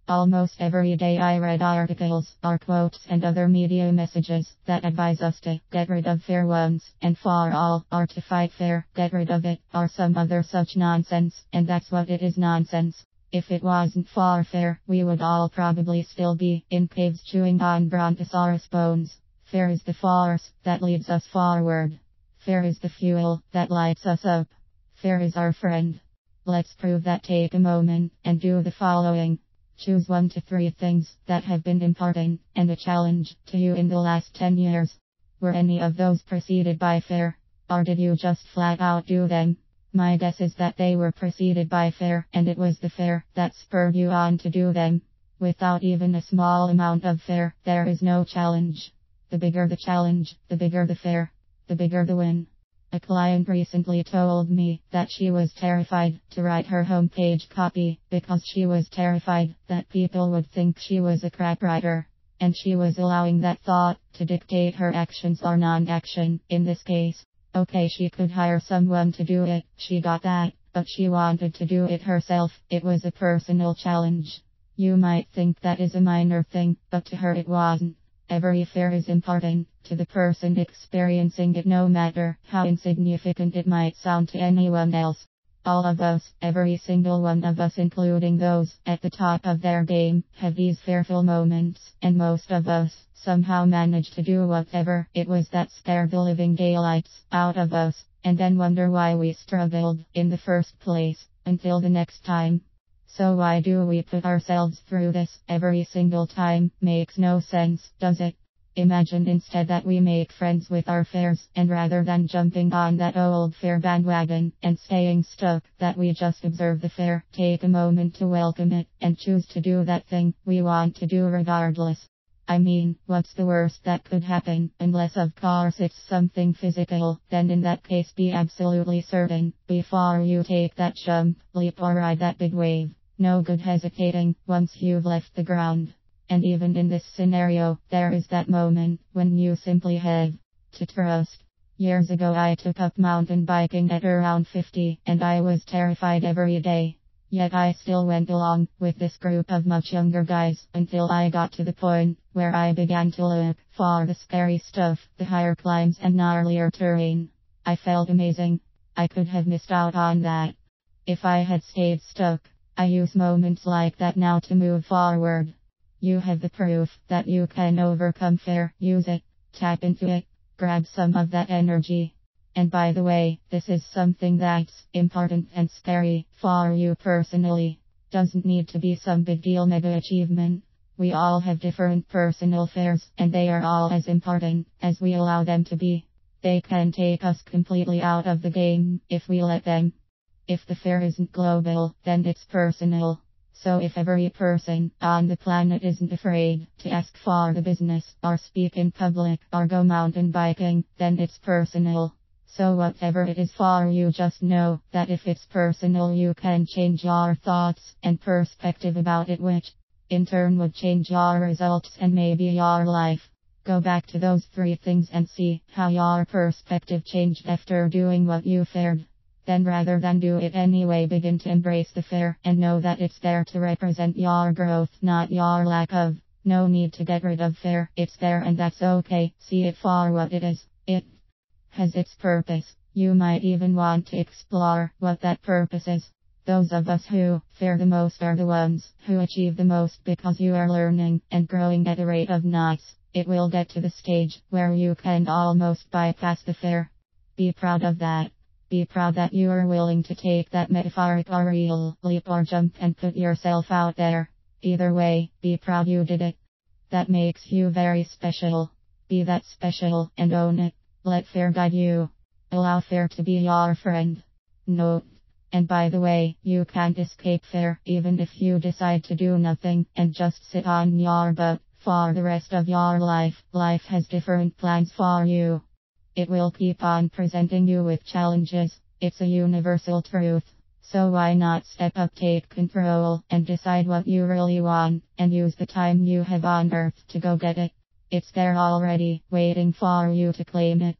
Almost every day I read articles, or quotes and other media messages that advise us to get rid of fear once and for all, or to fight fear, get rid of it, or some other such nonsense, and that's what it is, nonsense. If it wasn't for fear, we would all probably still be in caves chewing on brontosaurus bones. Fear is the force that leads us forward. Fear is the fuel that lights us up. Fear is our friend. Let's prove that. Take a moment and do the following. Choose 1 to 3 things that have been important and a challenge to you in the last 10 years. Were any of those preceded by fear? Or did you just flat out do them? My guess is that they were preceded by fear, and it was the fear that spurred you on to do them. Without even a small amount of fear, there is no challenge. The bigger the challenge, the bigger the fear, the bigger the win. A client recently told me that she was terrified to write her homepage copy because she was terrified that people would think she was a crap writer, and she was allowing that thought to dictate her actions or non-action in this case. Okay, she could hire someone to do it, she got that, but she wanted to do it herself. It was a personal challenge. You might think that is a minor thing, but to her it wasn't. Every fear is important to the person experiencing it, no matter how insignificant it might sound to anyone else. All of us, every single one of us, including those at the top of their game, have these fearful moments, and most of us somehow manage to do whatever it was that scared the living daylights out of us, and then wonder why we struggled in the first place, until the next time. So why do we put ourselves through this every single time? Makes no sense, does it? Imagine instead that we make friends with our fears, and rather than jumping on that old fear bandwagon and staying stuck, that we just observe the fear, take a moment to welcome it, and choose to do that thing we want to do regardless. I mean, what's the worst that could happen? Unless of course it's something physical, then in that case be absolutely certain, before you take that jump, leap or ride that big wave. No good hesitating once you've left the ground. And even in this scenario, there is that moment when you simply have to trust. Years ago I took up mountain biking at around 50, and I was terrified every day. Yet I still went along with this group of much younger guys until I got to the point where I began to look for the scary stuff, the higher climbs and gnarlier terrain. I felt amazing. I could have missed out on that if I had stayed stuck. I use moments like that now to move forward. You have the proof that you can overcome fear. Use it. Tap into it. Grab some of that energy. And by the way, this is something that's important and scary for you personally. Doesn't need to be some big deal mega achievement. We all have different personal fears, and they are all as important as we allow them to be. They can take us completely out of the game if we let them. If the fear isn't global, then it's personal. So if every person on the planet isn't afraid to ask for the business, or speak in public, or go mountain biking, then it's personal. So whatever it is for you, just know that if it's personal, you can change your thoughts and perspective about it, which in turn would change your results and maybe your life. Go back to those 3 things and see how your perspective changed after doing what you feared. Then rather than do it anyway, begin to embrace the fear and know that it's there to represent your growth, not your lack of. No need to get rid of fear. It's there and that's okay. See it for what it is. It has its purpose. You might even want to explore what that purpose is. Those of us who fear the most are the ones who achieve the most, because you are learning and growing at a rate of knots. It will get to the stage where you can almost bypass the fear. Be proud of that. Be proud that you are willing to take that metaphoric or real leap or jump and put yourself out there. Either way, be proud you did it. That makes you very special. Be that special and own it. Let fear guide you. Allow fear to be your friend. No. And by the way, you can't escape fear even if you decide to do nothing and just sit on your butt for the rest of your life. Life has different plans for you. It will keep on presenting you with challenges. It's a universal truth. So why not step up, take control, and decide what you really want, and use the time you have on earth to go get it. It's there already, waiting for you to claim it.